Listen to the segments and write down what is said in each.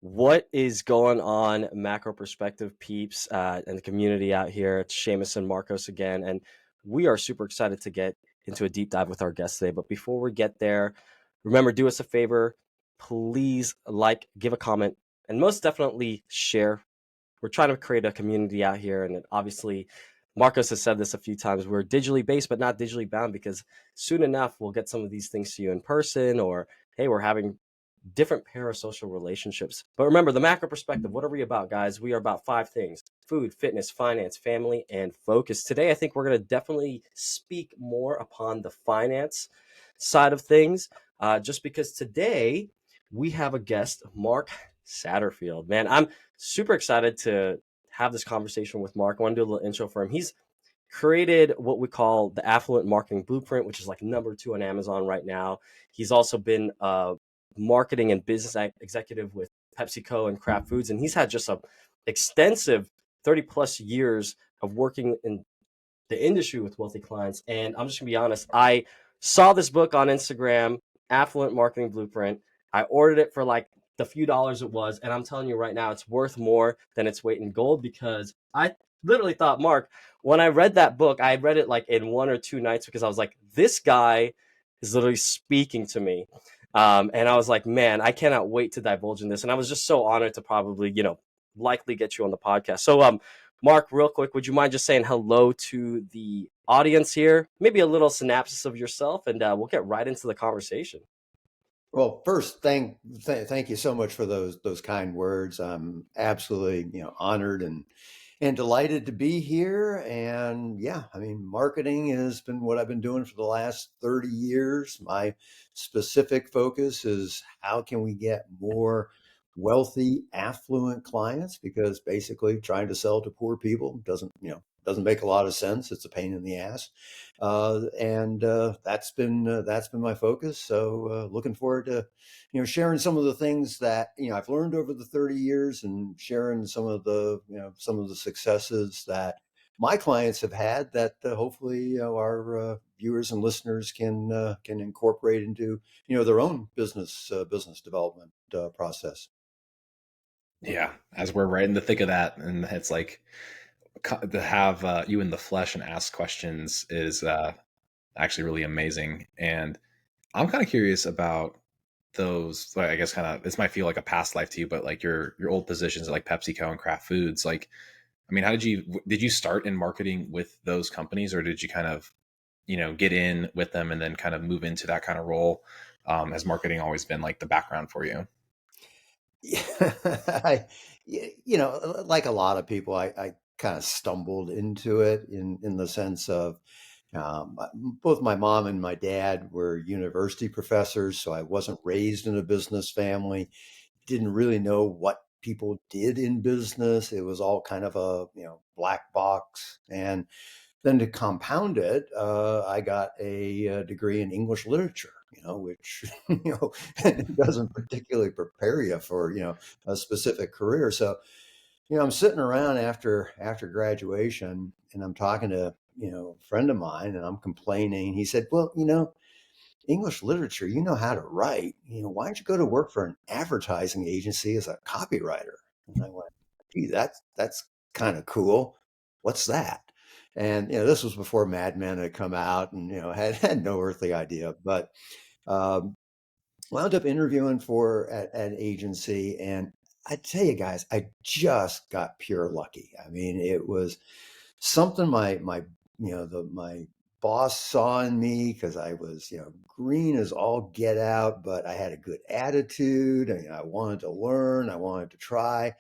What is going on, macro perspective peeps, and the community out here? It's Seamus and Marcos again, and we are super excited to get into a deep dive with our guest today. But before we get there, remember, do us a favor, please like, give a comment, and most definitely share. We're trying to create a community out here, and obviously, Marcos has said this a few times. We're digitally based, but not digitally bound, because soon enough we'll get some of these things to you in person, or hey, we're having different parasocial relationships. But remember, the macro perspective, what are we about, guys? We are about five things: food, fitness, finance, family, and focus. Today, I think we're going to definitely speak more upon the finance side of things, just because today we have a guest, Mark Satterfield. Man, I'm super excited to have this conversation with Mark. I want to do a little intro for him. He's created what we call the Affluent Marketing Blueprint, which is like number 2 on Amazon right now. He's also been marketing and business executive with PepsiCo and Kraft Foods, and he's had just a extensive 30 plus years of working in the industry with wealthy clients. And I'm just gonna be honest, I saw this book on Instagram, Affluent Marketing Blueprint. I ordered it for like the few dollars it was, and I'm telling you right now, it's worth more than its weight in gold, because I literally thought, Mark, when I read that book, I read it like in 1 or 2 nights, because I was like, this guy is literally speaking to me. And I was like, man, I cannot wait to divulge in this. And I was just so honored to probably, likely get you on the podcast. So, Mark, real quick, would you mind just saying hello to the audience here? Maybe a little synopsis of yourself, and we'll get right into the conversation. Well, first, thank you so much for those kind words. I'm absolutely honored and delighted to be here. And yeah, I mean, marketing has been what I've been doing for the last 30 years. My specific focus is how can we get more wealthy, affluent clients? Because basically, trying to sell to poor people doesn't make a lot of sense. It's a pain in the ass, and that's been my focus. So looking forward to sharing some of the things that I've learned over the 30 years, and sharing some of the successes that my clients have had that hopefully our viewers and listeners can incorporate into their own business development process. Yeah, as we're right in the thick of that, and it's like to have you in the flesh and ask questions is actually really amazing. And I'm kind of curious about those. Like, I guess kind of this might feel like a past life to you, but like your old positions at like PepsiCo and Kraft Foods. Like, I mean, how did you start in marketing with those companies, or did you kind of get in with them and then kind of move into that kind of role? Has marketing always been like the background for you? Yeah, like a lot of people, I kind of stumbled into it in the sense of um, both my mom and my dad were university professors, so I wasn't raised in a business family. Didn't really know what people did in business. It was all kind of a black box. And then to compound it, I got a degree in English literature, which doesn't particularly prepare you for a specific career. So I'm sitting around after graduation, and I'm talking to a friend of mine, and I'm complaining. He said, "Well, English literature, you know how to write. Why don't you go to work for an advertising agency as a copywriter?" And I went, "Gee, that's kind of cool. What's that?" And this was before Mad Men had come out, and had no earthly idea. But um, wound up interviewing for at an agency, and I tell you guys, I just got pure lucky. I mean, it was something my boss saw in me, because I was green as all get out, but I had a good attitude. I wanted to learn, I wanted to try,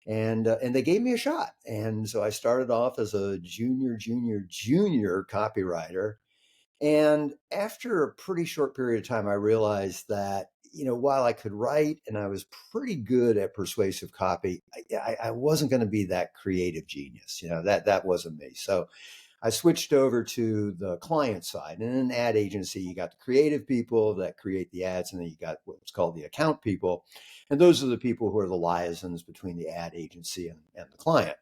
and they gave me a shot. And so I started off as a junior copywriter, and after a pretty short period of time, I realized that, while I could write and I was pretty good at persuasive copy, I wasn't going to be that creative genius. That wasn't me. So I switched over to the client side. And in an ad agency, you got the creative people that create the ads, and then you got what's called the account people. And those are the people who are the liaisons between the ad agency and the client.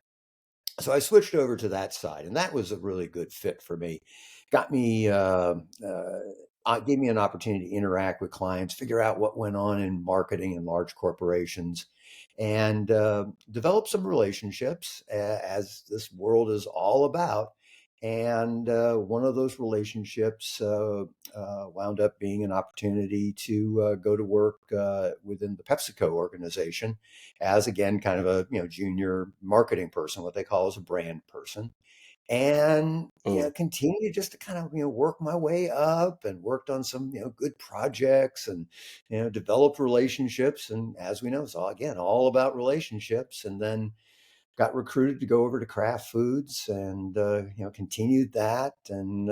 So I switched over to that side, and that was a really good fit for me. Got me gave me an opportunity to interact with clients, figure out what went on in marketing in large corporations, and develop some relationships, as this world is all about. And one of those relationships wound up being an opportunity to go to work within the PepsiCo organization as, again, kind of a junior marketing person, what they call as a brand person, and Mm. continue just to kind of work my way up, and worked on some good projects, and developed relationships. And as we know, it's all about relationships. And then got recruited to go over to Kraft Foods, and continued that, and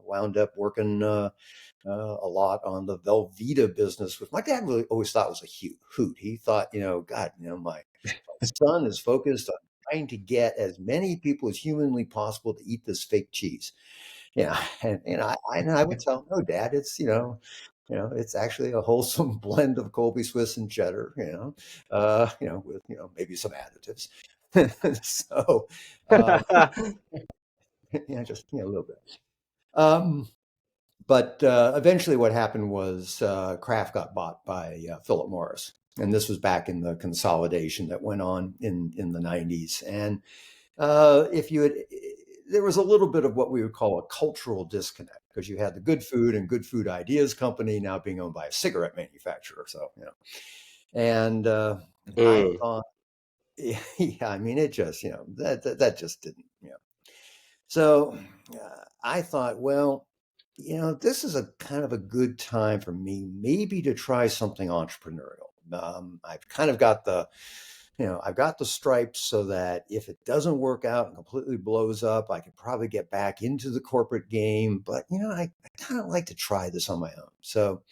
wound up working a lot on the Velveeta business, which my dad really always thought was a hoot. He thought, God, my son is focused on trying to get as many people as humanly possible to eat this fake cheese. Yeah, and I would tell him, no, Dad, it's it's actually a wholesome blend of Colby Swiss and cheddar. With maybe some additives. So, um, yeah, just a little bit. Um, but eventually, what happened was Kraft got bought by Philip Morris, and this was back in the consolidation that went on in the '90s. And if you had, there was a little bit of what we would call a cultural disconnect, because you had the Good Food and Good Food Ideas Company now being owned by a cigarette manufacturer. So, and I Mm. thought, yeah, I mean, it just, that just didn't, So I thought, well, this is a kind of a good time for me, maybe to try something entrepreneurial. I've kind of got I've got the stripes, so that if it doesn't work out and completely blows up, I could probably get back into the corporate game. But, I kind of like to try this on my own. So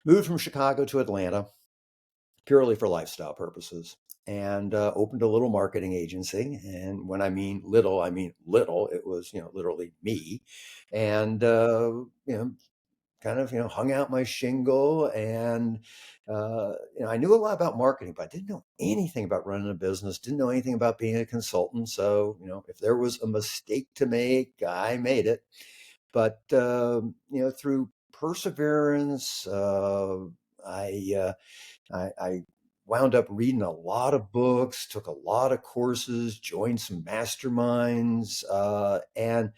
moved from Chicago to Atlanta purely for lifestyle purposes, and opened a little marketing agency. And when I mean little. It was, literally me. And, kind of, hung out my shingle. And, I knew a lot about marketing, but I didn't know anything about running a business, didn't know anything about being a consultant. So, if there was a mistake to make, I made it. But, through perseverance, I, uh, I wound up reading a lot of books, took a lot of courses, joined some masterminds, and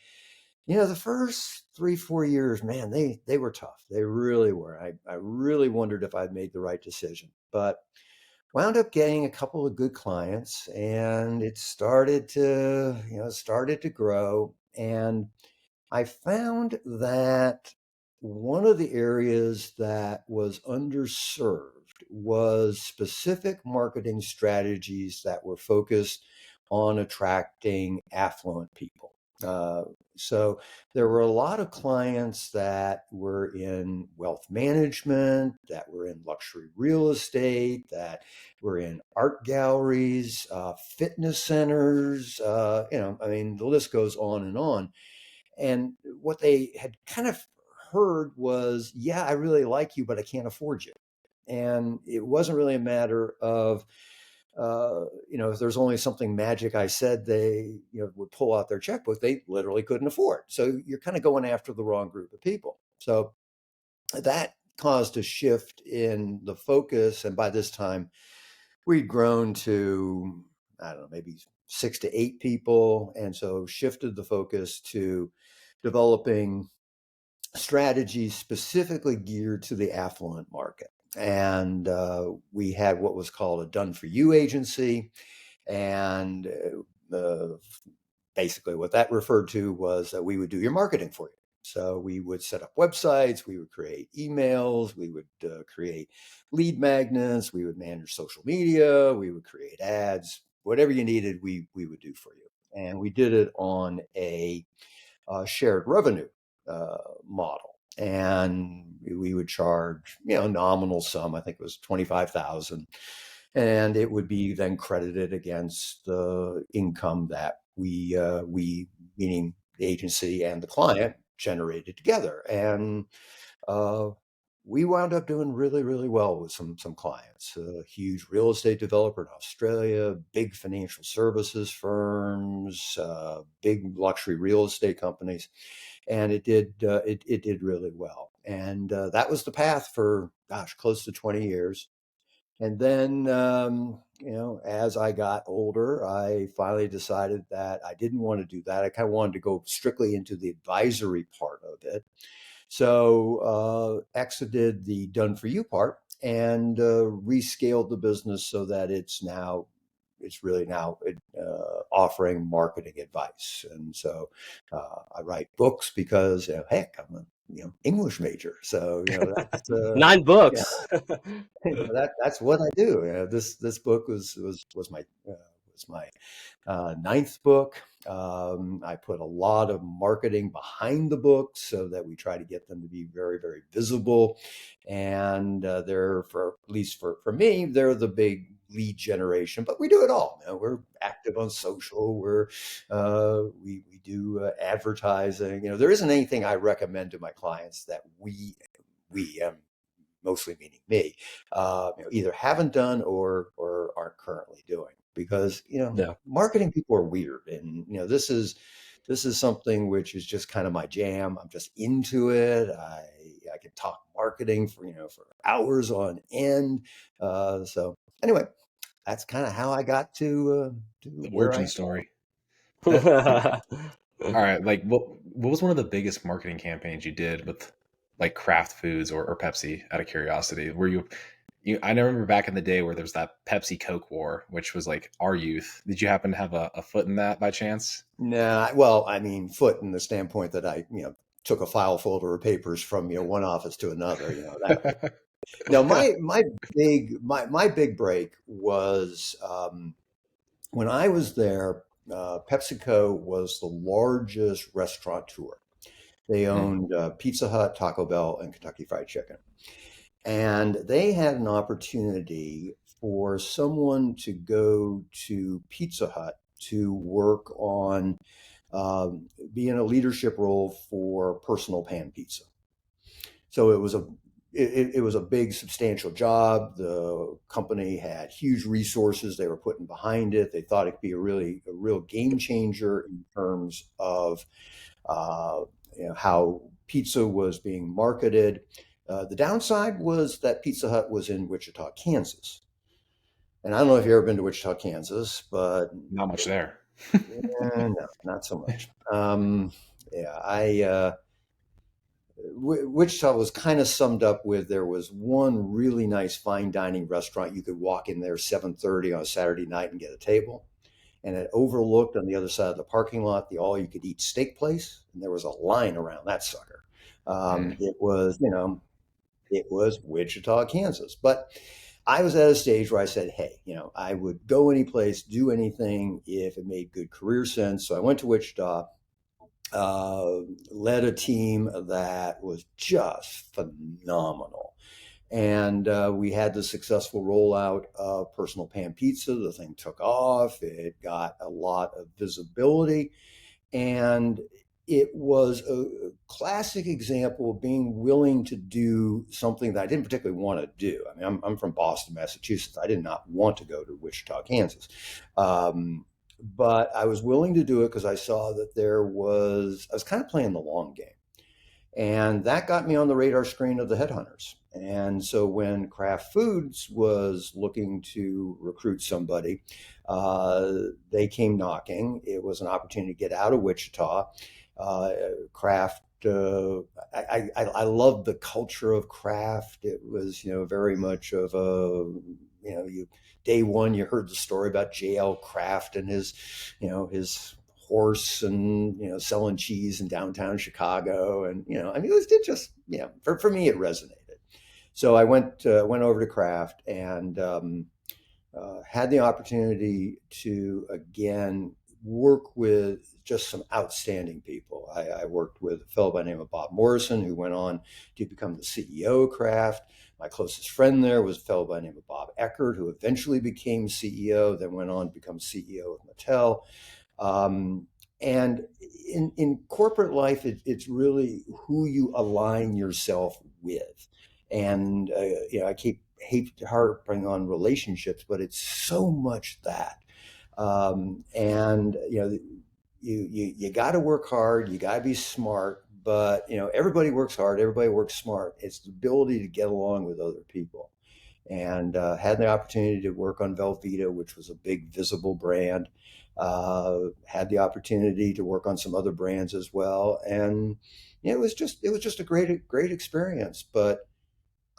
the first 3, 4 years, man, they were tough. They really were. I really wondered if I'd made the right decision, but wound up getting a couple of good clients, and it started to grow. And I found that one of the areas that was underserved was specific marketing strategies that were focused on attracting affluent people. Uh, so there were a lot of clients that were in wealth management, that were in luxury real estate, that were in art galleries, fitness centers. I mean, the list goes on and on. And what they had kind of heard was, yeah, I really like you, but I can't afford you. And it wasn't really a matter of, if there's only something magic I said, they, would pull out their checkbook. They literally couldn't afford. So you're kind of going after the wrong group of people. So that caused a shift in the focus. And by this time, we'd grown to, I don't know, maybe 6 to 8 people. And so shifted the focus to developing strategies specifically geared to the affluent market. And we had what was called a done for you agency. And basically, what that referred to was that we would do your marketing for you. So we would set up websites, we would create emails, we would create lead magnets, we would manage social media, we would create ads, whatever you needed, we would do for you. And we did it on a shared revenue model. And we would charge, nominal sum. I think it was 25,000, and it would be then credited against the income that we, meaning the agency and the client, generated together. And uh, we wound up doing really, really well with some clients. A huge real estate developer in Australia, big financial services firms, big luxury real estate companies. and it did really well. And that was the path for, gosh, close to 20 years. And then, as I got older, I finally decided that I didn't want to do that. I kind of wanted to go strictly into the advisory part of it. So exited the done for you part and rescaled the business so that it's really now offering marketing advice. And so I write books because heck, I'm a English major, so that's 9 books. that's what I do. This book was my was my ninth book. I put a lot of marketing behind the books so that we try to get them to be very, very visible. And they're, for at least for me, they're the big lead generation. But we do it all. We're active on social. We do advertising. There isn't anything I recommend to my clients that we mostly meaning me, either haven't done or aren't currently doing, because Yeah. marketing people are weird, and this is something which is just kind of my jam. I'm just into it. I can talk marketing for hours on end. So anyway, that's kind of how I got to The where I origin am. story. All right, like what was one of the biggest marketing campaigns you did with like Kraft Foods or Pepsi? Out of curiosity, were you? I remember back in the day where there was that Pepsi Coke war, which was like our youth. Did you happen to have a foot in that by chance? Nah, well, I mean, foot in the standpoint that I, took a file folder of papers from, one office to another, that. Now, my big break was when I was there. PepsiCo was the largest restaurateur. They Mm, owned Pizza Hut, Taco Bell, and Kentucky Fried Chicken, and they had an opportunity for someone to go to Pizza Hut to work on be in a leadership role for personal pan pizza. So it was a big, substantial job. The company had huge resources they were putting behind it. They thought it could be a real game changer in terms of uh, how pizza was being marketed. The downside was that Pizza Hut was in Wichita, Kansas. And I don't know if you've ever been to Wichita, Kansas, but not much there. no, not so much. Yeah, Wichita was kind of summed up with, there was one really nice fine dining restaurant. You could walk in there 7:30 on a Saturday night and get a table, and it overlooked on the other side of the parking lot the all you could eat steak place, and there was a line around that sucker. Mm. It was Wichita, Kansas, but I was at a stage where I said, hey, I would go any place, do anything if it made good career sense. So I went to Wichita, uh, led a team that was just phenomenal. And we had the successful rollout of personal pan pizza. The thing took off. It got a lot of visibility. And it was a classic example of being willing to do something that I didn't particularly want to do. I mean, I'm from Boston, Massachusetts. I did not want to go to Wichita, Kansas. But I was willing to do it because I saw that I was kind of playing the long game. And that got me on the radar screen of the headhunters. And so when Kraft Foods was looking to recruit somebody, they came knocking. It was an opportunity to get out of Wichita. Kraft, I loved the culture of Kraft. It was, very much of day one, you heard the story about J.L. Kraft and his horse and selling cheese in downtown Chicago, and I mean it just for me it resonated. So I went over to Kraft and had the opportunity to again work with just some outstanding people. I worked with a fellow by the name of Bob Morrison, who went on to become the CEO of Kraft. My closest friend there was a fellow by the name of Bob Eckert, who eventually became CEO, then went on to become CEO of Mattel. Um, and in corporate life, it's really who you align yourself with. And I keep hate harping on relationships, but it's so much that. And you got to work hard, you got to be smart, but everybody works hard, everybody works smart. It's the ability to get along with other people. And had the opportunity to work on Velveeta, which was a big visible brand. Had the opportunity to work on some other brands as well, and it was just a great experience. But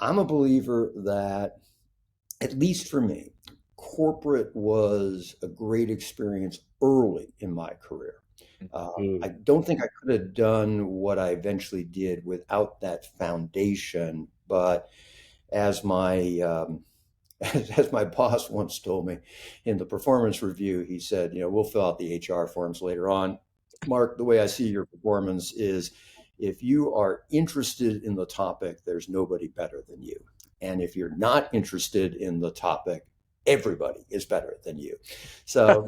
I'm a believer that, at least for me, corporate was a great experience early in my career. I Mm. don't think I could have done what I eventually did without that foundation. But as my as my boss once told me in the performance review, he said, we'll fill out the HR forms later on. Mark, the way I see your performance is, if you are interested in the topic, there's nobody better than you. And if you're not interested in the topic, everybody is better than you. So,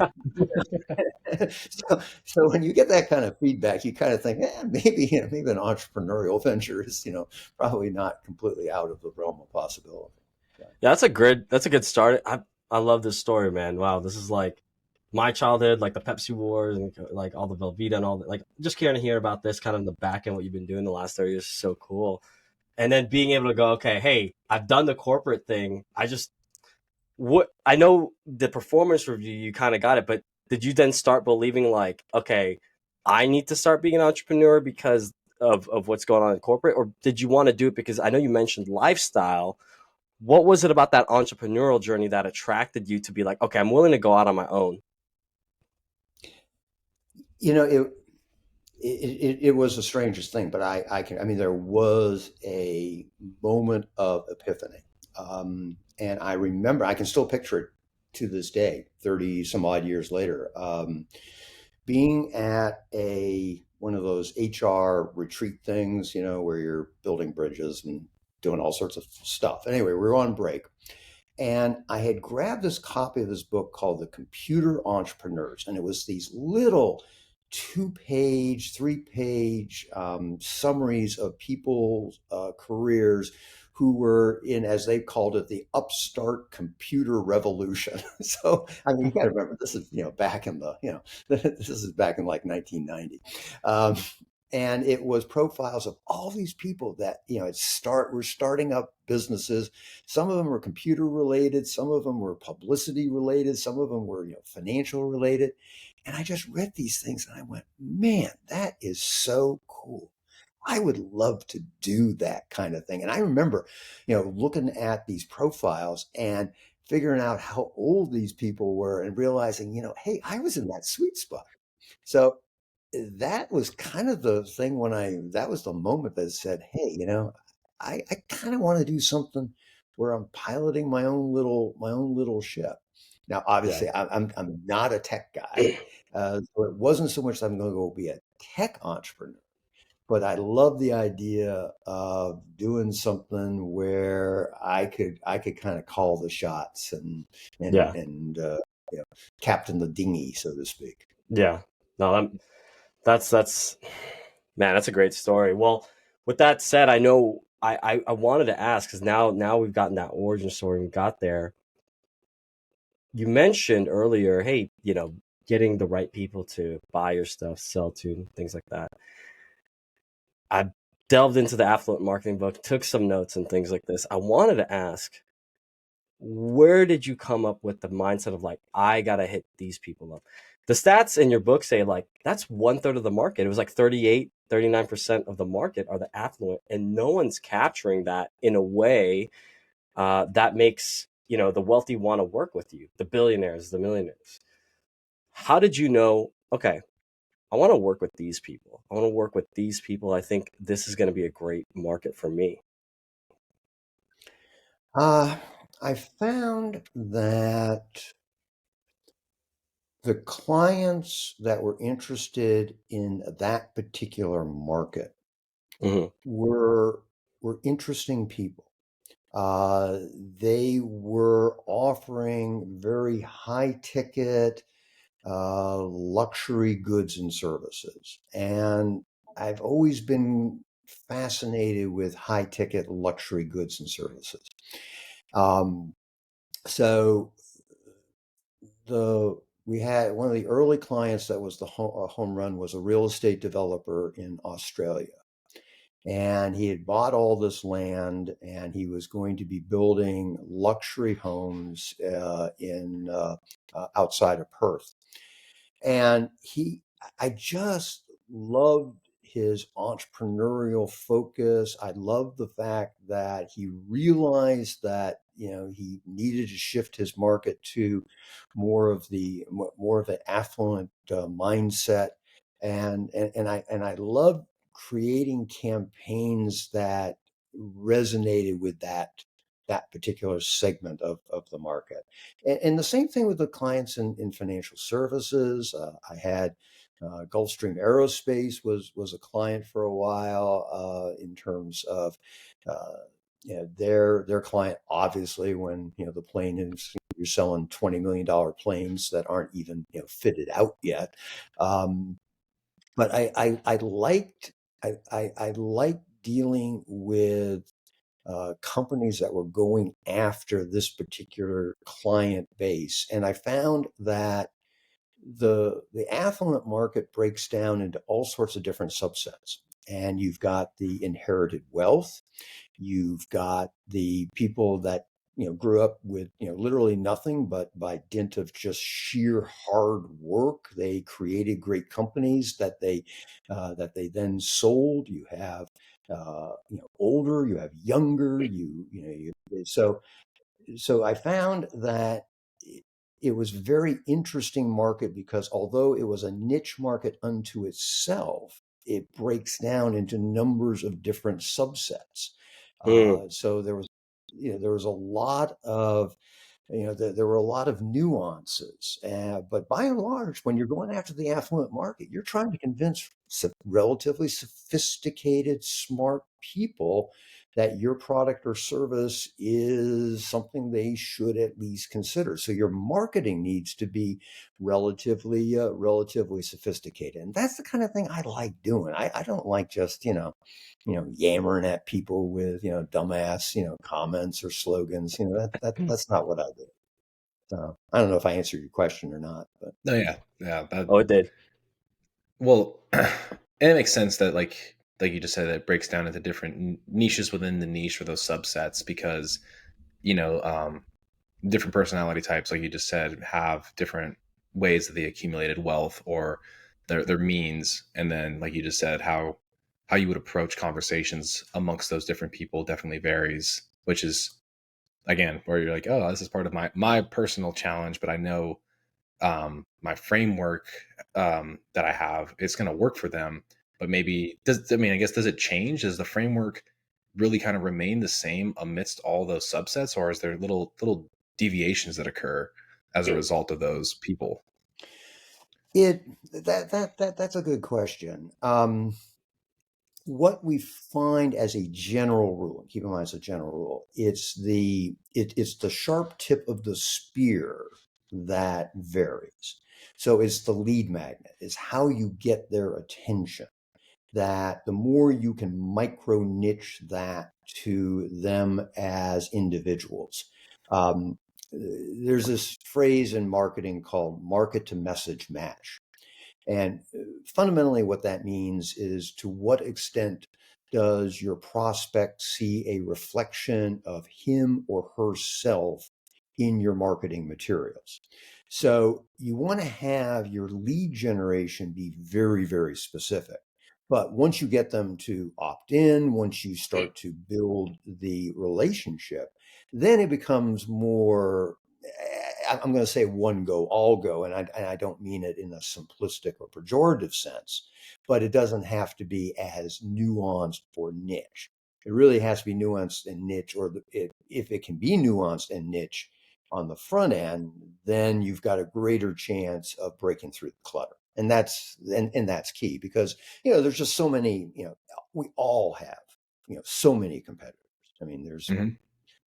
so when you get that kind of feedback, you kind of think, maybe an entrepreneurial venture is, probably not completely out of the realm of possibility. Yeah, that's a good start. I love this story, man. Wow, this is like my childhood, like the Pepsi Wars and like all the Velveeta and all that. Like just hearing to hear about this kind of in the back end, what you've been doing the last 30 years is so cool. And then being able to go, okay, hey, I've done the corporate thing. What I know the performance review, you kind of got it, but did you then start believing like, okay, I need to start being an entrepreneur because of what's going on in corporate, or did you want to do it because I know you mentioned lifestyle? What was it about that entrepreneurial journey that attracted you to be like, okay, I'm willing to go out on my own? You know, it was the strangest thing, but I mean, there was a moment of epiphany. And I remember, I can still picture it to this day, 30 some odd years later, being at one of those HR retreat things, where you're building bridges and doing all sorts of stuff. Anyway, we were on break. And I had grabbed this copy of this book called The Computer Entrepreneurs. And it was these little 2-page, 3-page summaries of people's careers who were in, as they called it, the upstart computer revolution. So, I mean, you got to remember, this is, back in this is back in like 1990. Um, and it was profiles of all these people that, were starting up businesses. Some of them were computer related, some of them were publicity related, some of them were, financial related. And I just read these things and I went, man, that is so cool. I would love to do that kind of thing. And I remember, looking at these profiles and figuring out how old these people were and realizing, hey, I was in that sweet spot. So that was kind of the thing that was the moment that said, hey, I kind of want to do something where I'm piloting my own little ship. Now, Yeah. obviously, I'm not a tech guy, so it wasn't so much that I'm going to go be a tech entrepreneur, but I love the idea of doing something where I could kind of call the shots and and Yeah. and uh, you know, captain the dinghy, so to speak. Yeah. No, that's man, that's a great story. Well, with that said, I know I wanted to ask because now we've gotten that origin story and we got there. You mentioned earlier, hey, getting the right people to buy your stuff, sell to, things like that. I delved into the affluent marketing book, took some notes and things like this. I wanted to ask, where did you come up with the mindset of like, I gotta hit these people up? The stats in your book say like that's 1/3 of the market. It was like 38, 39% of the market are the affluent, and no one's capturing that in a way that makes the wealthy want to work with you, the billionaires, the millionaires. How did you know, okay, I want to work with these people. I want to work with these people. I think this is going to be a great market for me. Uh, I found that the clients that were interested in that particular market Hmm. were were interesting people. Uh, they were offering very high ticket luxury goods and services, and I've always been fascinated with high ticket luxury goods and services. Um, so the we had one of the early clients that was the home run was a real estate developer in Australia. And he had bought all this land, and he was going to be building luxury homes in outside of Perth. And I just loved his entrepreneurial focus. I loved the fact that he realized that, he needed to shift his market to more of an affluent mindset. And I loved creating campaigns that resonated with that particular segment of the market. And the same thing with the clients in financial services. I had Gulfstream Aerospace was a client for a while in terms of their client. Obviously, when the plane is, you're selling $20 million planes that aren't even fitted out yet. But I liked I liked dealing with companies that were going after this particular client base. And I found that the affluent market breaks down into all sorts of different subsets. And you've got the inherited wealth, you've got the people that grew up with literally nothing, but by dint of just sheer hard work, they created great companies that they then sold. You have older, you have younger, so I found that it was a very interesting market, because although it was a niche market unto itself, it breaks down into numbers of different subsets. Mm. So there was a lot of there were a lot of nuances, but by and large, when you're going after the affluent market, you're trying to convince relatively sophisticated, smart people that your product or service is something they should at least consider. So your marketing needs to be relatively sophisticated, and that's the kind of thing I like doing. I don't like just yammering at people with dumbass comments or slogans. That's not what I do. So I don't know if I answered your question or not, but No, yeah, yeah. That Oh, it did. well, and it makes sense that like you just said, that it breaks down into different niches within the niche for those subsets, because you know um, different personality types, like you just said, have different ways that they accumulated wealth or their means, and then like you just said, how you would approach conversations amongst those different people definitely varies, which is again where you're like, oh, this is part of my personal challenge, but I know my framework that I have, it's going to work for them. But maybe does, I mean, I guess, does it change? Does the framework really kind of remain the same amidst all those subsets, or is there little deviations that occur as a result of those people? it that's a good question. What we find as a general rule, and keep in mind it's a general rule, it's the sharp tip of the spear that varies. So it's the lead magnet, is how you get their attention. That the more you can micro niche that to them as individuals. There's this phrase in marketing called market to message match. And fundamentally, what that means is, to what extent does your prospect see a reflection of him or herself in your marketing materials? So you want to have your lead generation be very, very specific. But once you get them to opt in, once you start to build the relationship, then it becomes more, I'm going to say, one go, all go. And I don't mean it in a simplistic or pejorative sense, but it doesn't have to be as nuanced or niche. It really has to be nuanced and niche, or if it can be nuanced and niche on the front end, then you've got a greater chance of breaking through the clutter. And that's key, because there's just so many, we all have so many competitors. I mean, there's Hmm.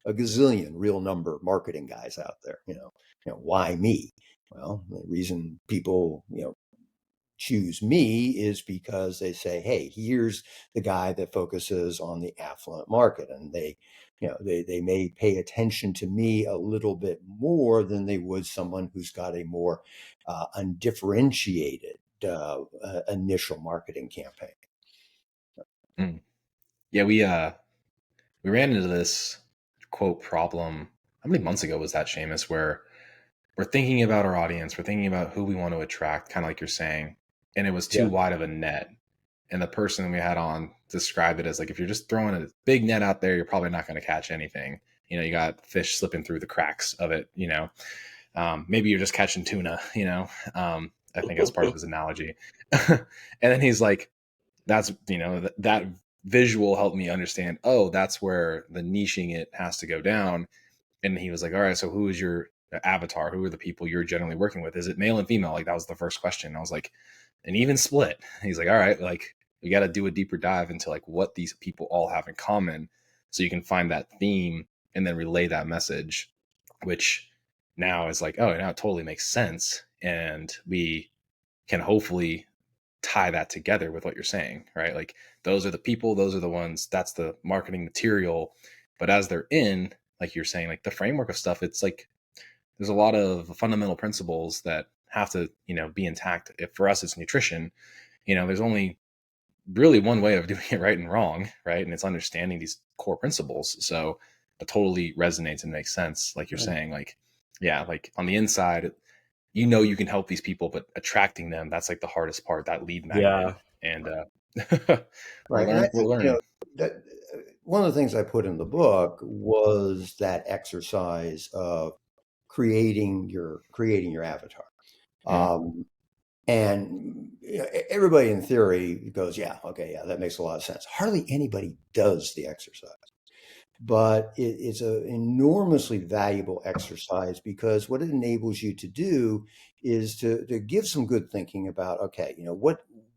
a gazillion real number marketing guys out there. Why me? Well, the reason people choose me is because they say, hey, here's the guy that focuses on the affluent market, and they may pay attention to me a little bit more than they would someone who's got a more undifferentiated initial marketing campaign. Yeah, we ran into this quote problem. How many months ago was that, Seamus? Where we're thinking about our audience, we're thinking about who we want to attract, kind of like you're saying, and it was too Yeah. wide of a net. And the person we had on described it as like, if you're just throwing a big net out there, you're probably not going to catch anything. You got fish slipping through the cracks of it. Maybe you're just catching tuna. I think that's part of his analogy. And then he's like, that's that visual helped me understand. Oh, that's where the niching it has to go down. And he was like, all right, so who is your avatar? Who are the people you're generally working with? Is it male and female? Like, that was the first question. I was like, an even split. He's like, all right, like, we got to do a deeper dive into like what these people all have in common so you can find that theme and then relay that message, which now is like, oh, now it totally makes sense. And we can hopefully tie that together with what you're saying, right? Like, those are the people, those are the ones, that's the marketing material. But as they're in, like you're saying, like the framework of stuff, it's like there's a lot of fundamental principles that have to, be intact. If for us it's nutrition, there's only really one way of doing it right and wrong, right? And it's understanding these core principles. So it totally resonates and makes sense. Like you're saying, like, yeah, like on the inside, you can help these people, but attracting them, that's like the hardest part, that lead magnet. Yeah. And we're Right. And I we're think, learning. that one of the things I put in the book was that exercise of creating your avatar. Mhm. Um, and everybody in theory goes, yeah, okay, yeah, that makes a lot of sense. Hardly anybody does the exercise, but it's an enormously valuable exercise because what it enables you to do is to give some good thinking about, okay,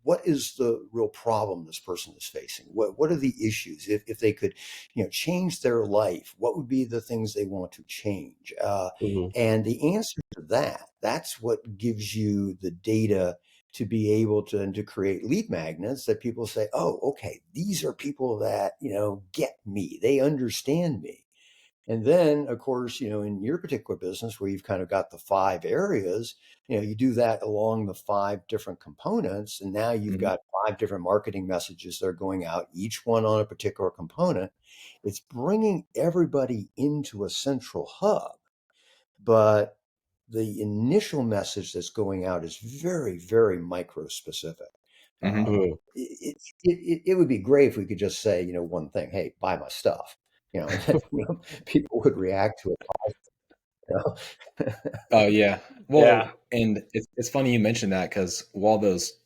what is the real problem this person is facing? What are the issues? If they could, change their life, what would be the things they want to change? Hmm. And the answer to that's what gives you the data to be able to create lead magnets that people say, oh, okay, these are people that, get me, they understand me. And then, of course, in your particular business where you've kind of got the 5 areas, you do that along the 5 different components. And now you've Mhm. got 5 different marketing messages that are going out, each one on a particular component. It's bringing everybody into a central hub. But the initial message that's going out is very, very micro specific. Mhm. Um, it would be great if we could just say, one thing, hey, buy my stuff, and then, people would react to it. You know? Oh yeah. Yeah. Well, and it's funny you mentioned that, because while those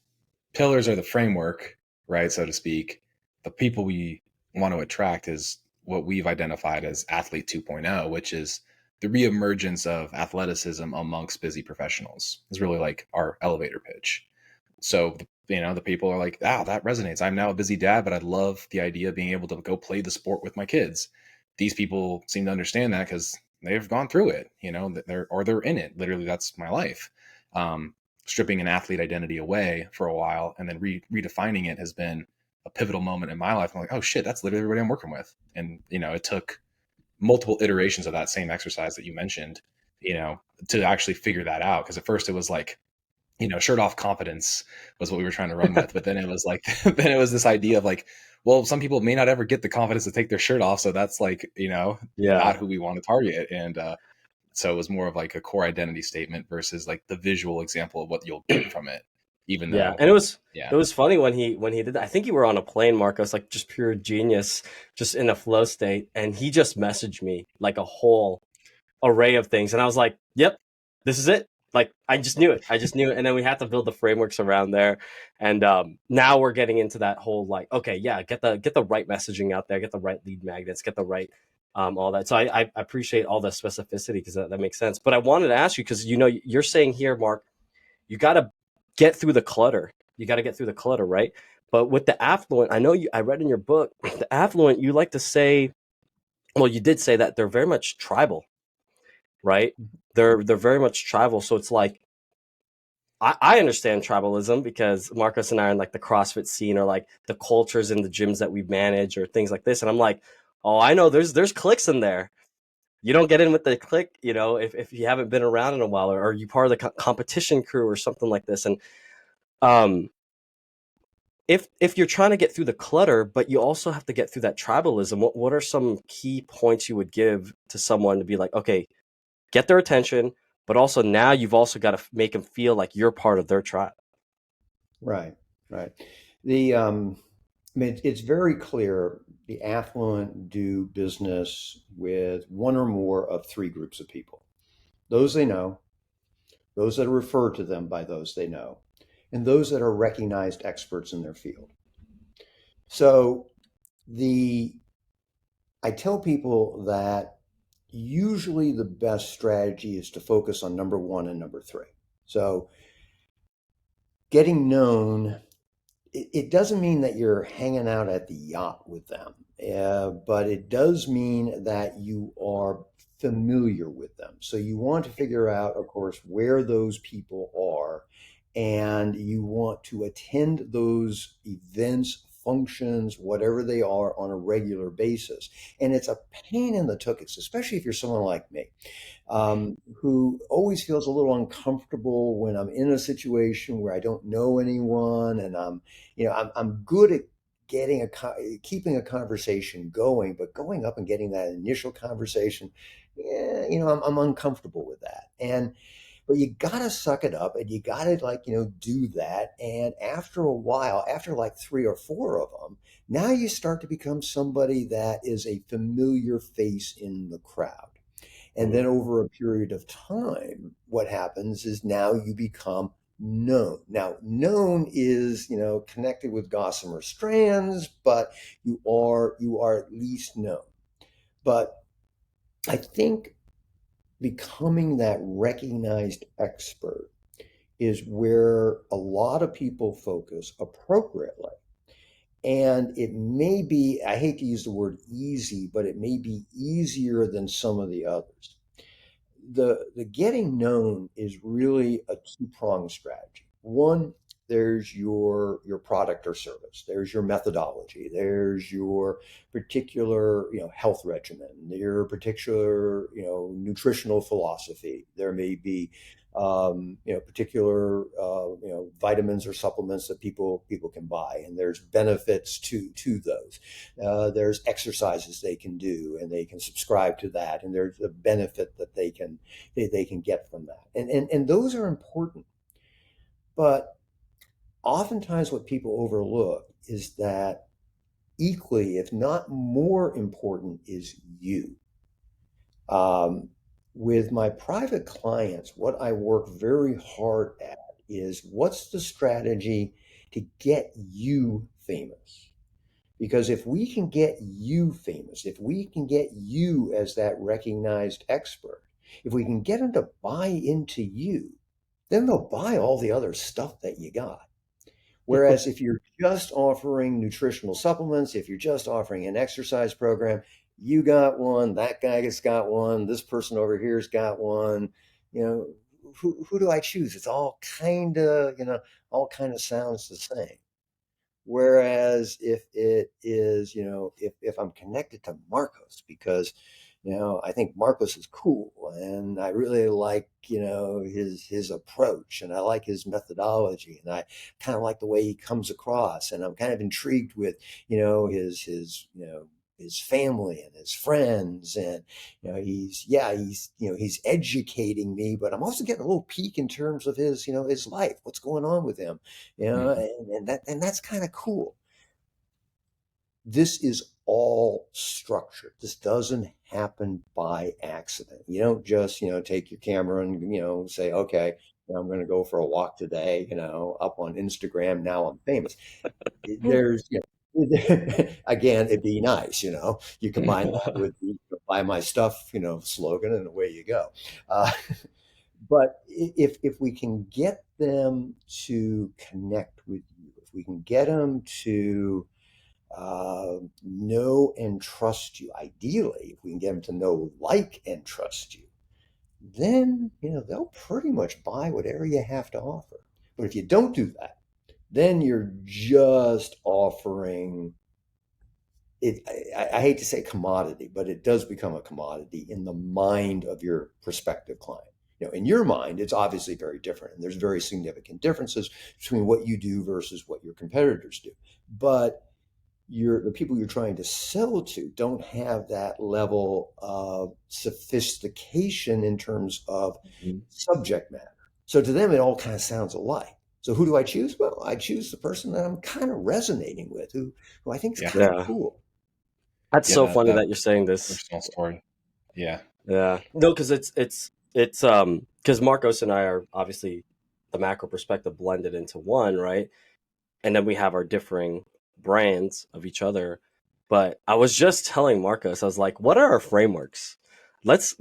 pillars are the framework, right, so to speak, the people we want to attract is what we've identified as athlete 2.0, which is the reemergence of athleticism amongst busy professionals. Is really like our elevator pitch. So the people are like, "Ah, that resonates. I'm now a busy dad, but I love the idea of being able to go play the sport with my kids." These people seem to understand that because they've gone through it, they're in it. Literally, that's my life. Um, Stripping an athlete identity away for a while and then redefining it has been a pivotal moment in my life. I'm like, oh shit, that's literally everybody I'm working with. And it took multiple iterations of that same exercise that you mentioned, to actually figure that out. Because at first it was like, shirt off confidence was what we were trying to run with. But then it was like, then it was this idea of like, well, some people may not ever get the confidence to take their shirt off. So that's like, not Yeah. who we want to target. And so it was more of like a core identity statement versus like the visual example of what you'll get from it, even Yeah. though, And yeah. it was funny when he did that. I think you were on a plane, Marcos, like just pure genius, just in a flow state, and he just messaged me like a whole array of things, and I was like, "Yep, this is it." Like I just knew it. I just knew it, and then we had to build the frameworks around there, and now we're getting into that whole like, okay, yeah, get the right messaging out there, get the right lead magnets, get the right all that. So I appreciate all the specificity because that makes sense. But I wanted to ask you because you're saying here, Mark, you got to get through the clutter. You got to get through the clutter, right? But with the affluent, I know I read in your book, the affluent, you like to say, well, you did say that they're very much tribal, right? They're very much tribal. So it's like I understand tribalism because Marcus and I are in like the CrossFit scene or like the cultures in the gyms that we manage or things like this. And I'm like, oh, I know there's cliques in there. You don't get in with the clique, if you haven't been around in a while, or are you part of the competition crew or something like this? And um if you're trying to get through the clutter, but you also have to get through that tribalism, what are some key points you would give to someone to be like, okay, get their attention, but also now you've also got to make them feel like you're part of their tribe. Right, right. I mean, it's very clear the affluent do business with one or more of three groups of people: those they know, those that are referred to them by those they know, and those that are recognized experts in their field. So the I tell people that usually the best strategy is to focus on number one and number three. So getting known, it doesn't mean that you're hanging out at the yacht with them, but it does mean that you are familiar with them. So you want to figure out, of course, where those people are, and you want to attend those events, functions, whatever they are, on a regular basis. And it's a pain in the tuchus, especially if you're someone like me, who always feels a little uncomfortable when I'm in a situation where I don't know anyone, and I'm good at keeping a conversation going, but going up and getting that initial conversation, yeah, I'm uncomfortable with that. But you gotta suck it up, and you gotta, do that. And after a while, after like three or four of them, now you start to become somebody that is a familiar face in the crowd. And Mhm. then over a period of time, what happens is now you become known. Now, known is, connected with gossamer strands, but you are at least known. But I think becoming that recognized expert is where a lot of people focus appropriately. And it may be, I hate to use the word easy, but it may be easier than some of the others. The getting known is really a two-pronged strategy. One, there's your product or service. There's your methodology. There's your particular, health regimen, your particular, nutritional philosophy. There may be, particular, vitamins or supplements that people can buy, and there's benefits to those. There's exercises they can do, and they can subscribe to that, and there's a benefit that they can get from that, and those are important. But oftentimes, what people overlook is that equally, if not more important, is you. Um, with my private clients, what I work very hard at is what's the strategy to get you famous? Because if we can get you famous, if we can get you as that recognized expert, if we can get them to buy into you, then they'll buy all the other stuff that you got. Whereas if you're just offering nutritional supplements, if you're just offering an exercise program, you got one, that guy has got one, this person over here's got one, you know, who do I choose? It's all kind of sounds the same. Whereas if it is, if I'm connected to Marcos because, I think Marcos is cool and I really like, his approach, and I like his methodology, and I kind of like the way he comes across, and I'm kind of intrigued with, his family and his friends, and he's educating me, but I'm also getting a little peek in terms of his life, what's going on with him, Mhm. and that's kind of cool. This is all structured. This doesn't happen by accident. You don't just, take your camera and, say, okay, I'm going to go for a walk today, up on Instagram. Now I'm famous. There's, again, it'd be nice, you combine that with the buy my stuff, slogan, and away you go. Uh, but if we can get them to connect with you, if we can get them to know and trust you, ideally, if we can get them to know, like, and trust you, then, they'll pretty much buy whatever you have to offer. But if you don't do that, then you're just offering it. I hate to say commodity, but it does become a commodity in the mind of your prospective client. In your mind, it's obviously very different, and there's very significant differences between what you do versus what your competitors do. But the people you're trying to sell to don't have that level of sophistication in terms of Mhm. subject matter. So to them, it all kind of sounds alike. So who do I choose? Well, I choose the person that I'm kind of resonating with, who I think is Yeah. kind of Yeah. cool. That's Yeah. so That funny that you're saying this. personal story. Yeah. Yeah. No, because it's because Marcos and I are obviously the macro perspective blended into one, right? And then we have our differing brands of each other. But I was just telling Marcos, I was like, what are our frameworks? Let's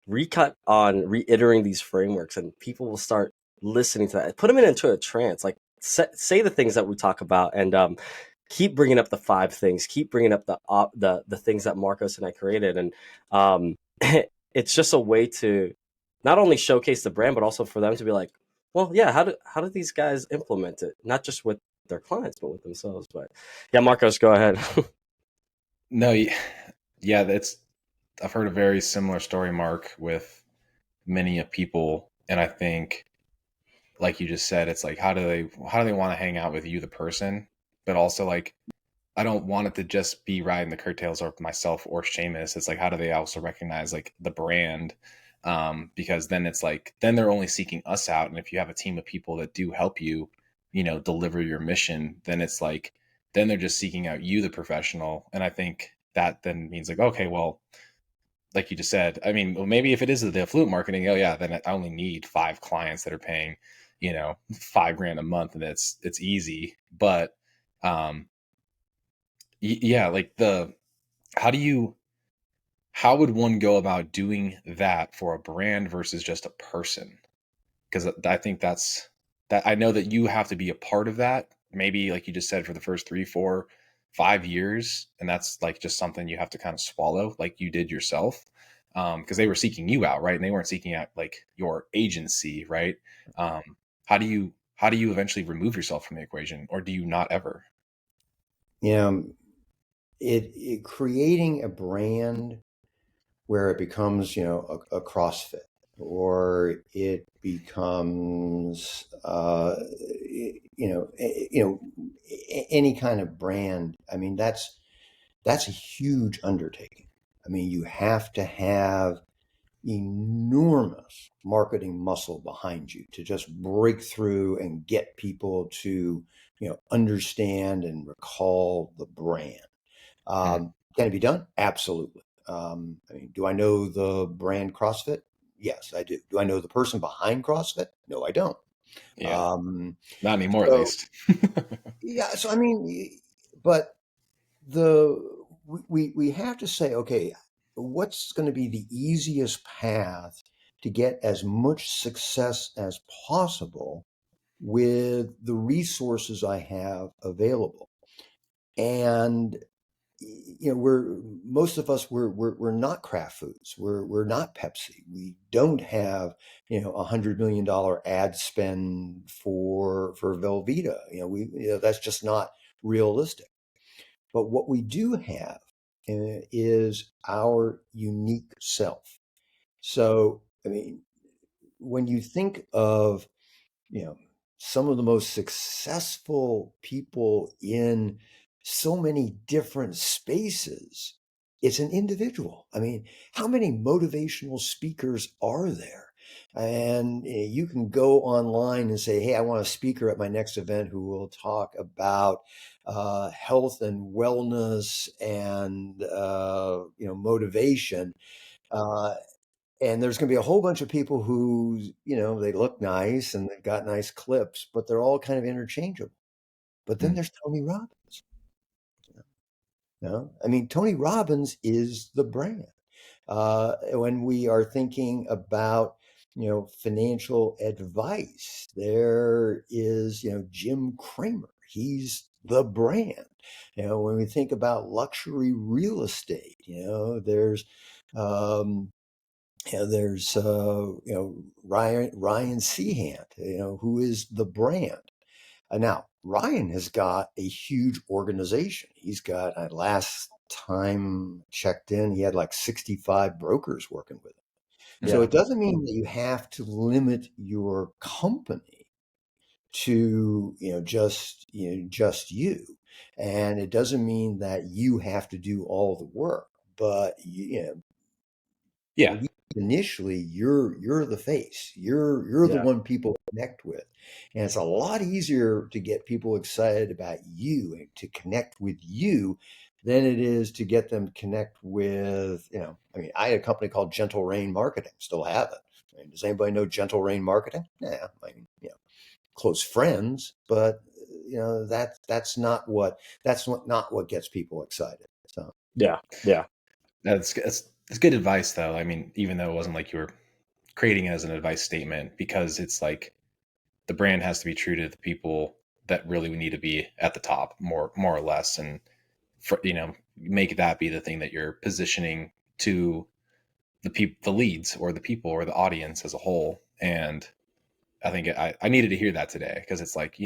recut on reiterating these frameworks, and people will start listening to that. Put them into a trance. Like say the things that we talk about, and keep bringing up the five things. Keep bringing up the things that Marcos and I created, and um, it's just a way to not only showcase the brand, but also for them to be like, well, yeah, how do these guys implement it? Not just with their clients, but with themselves. But yeah, Marcos, go ahead. No. Yeah. That's I've heard a very similar story, Mark, with many of people, and I think, like you just said, it's like how do they want to hang out with you, the person, but also like I don't want it to just be riding the coattails of myself or Seamus. It's like, how do they also recognize like the brand? Because then it's like, then they're only seeking us out. And if you have a team of people that do help you, deliver your mission, then it's like, then they're just seeking out you, the professional. And I think that then means like, okay, well, like you just said, I mean, well, maybe if it is the affluent marketing, oh yeah, then I only need 5 clients that are paying, 5 grand a month, and it's easy. But um, yeah, like how do you how would one go about doing that for a brand versus just a person? Because I think that I know that you have to be a part of that, maybe like you just said, for the first 3 4 5 years, and that's like just something you have to kind of swallow, like you did yourself, because they were seeking you out, right? And they weren't seeking out like your agency, right? um, how do you eventually remove yourself from the equation, or do you not ever? You know, it creating a brand where it becomes, a CrossFit, or it becomes, any kind of brand. I mean, that's a huge undertaking. I mean, you have to have enormous marketing muscle behind you to just break through and get people to, understand and recall the brand. Mm, Can it be done? Absolutely. I mean, do I know the brand CrossFit? Yes, I do. Do I know the person behind CrossFit? No, I don't. yeah, Um, not anymore, at so least. yeah, so I mean, but the we have to say, okay, what's going to be the easiest path to get as much success as possible with the resources I have available? And we're most of us we're not Kraft Foods. We're not Pepsi. We don't have $100 million ad spend for Velveeta. That's just not realistic. But what we do have is our unique self. So I mean, when you think of you know, some of the most successful people in so many different spaces, it's an individual. I mean, how many motivational speakers are there? And you can go online and say, hey, I want a speaker at my next event who will talk about health and wellness and motivation. Uh, and there's going to be a whole bunch of people who, they look nice and they've got nice clips, but they're all kind of interchangeable. But then Mm, there's Tony Robbins. I mean, Tony Robbins is the brand. When we are thinking about, financial advice, there is, Jim Cramer. He's the brand. When we think about luxury real estate, there's um, there's Ryan Seahant, who is the brand. Now Ryan has got a huge organization. He's got last time checked in, he had like 65 brokers working with him. So Yeah. it doesn't mean that you have to limit your company to, just you. And it doesn't mean that you have to do all the work, but Yeah. initially you're the face. You're the Yeah. one people connect with. And it's a lot easier to get people excited about you and to connect with you than it is to get them to connect with, I mean, I had a company called Gentle Rain Marketing, still have it. I mean, does anybody know Gentle Rain Marketing? Yeah, I mean, close friends, but that's not what gets people excited. So Yeah. Yeah. That's good advice, though. I mean, even though it wasn't like you were creating it as an advice statement, because it's like the brand has to be true to the people that really need to be at the top, more or less, and for, make that be the thing that you're positioning to the leads or the people or the audience as a whole. And I think I needed to hear that today, because it's like,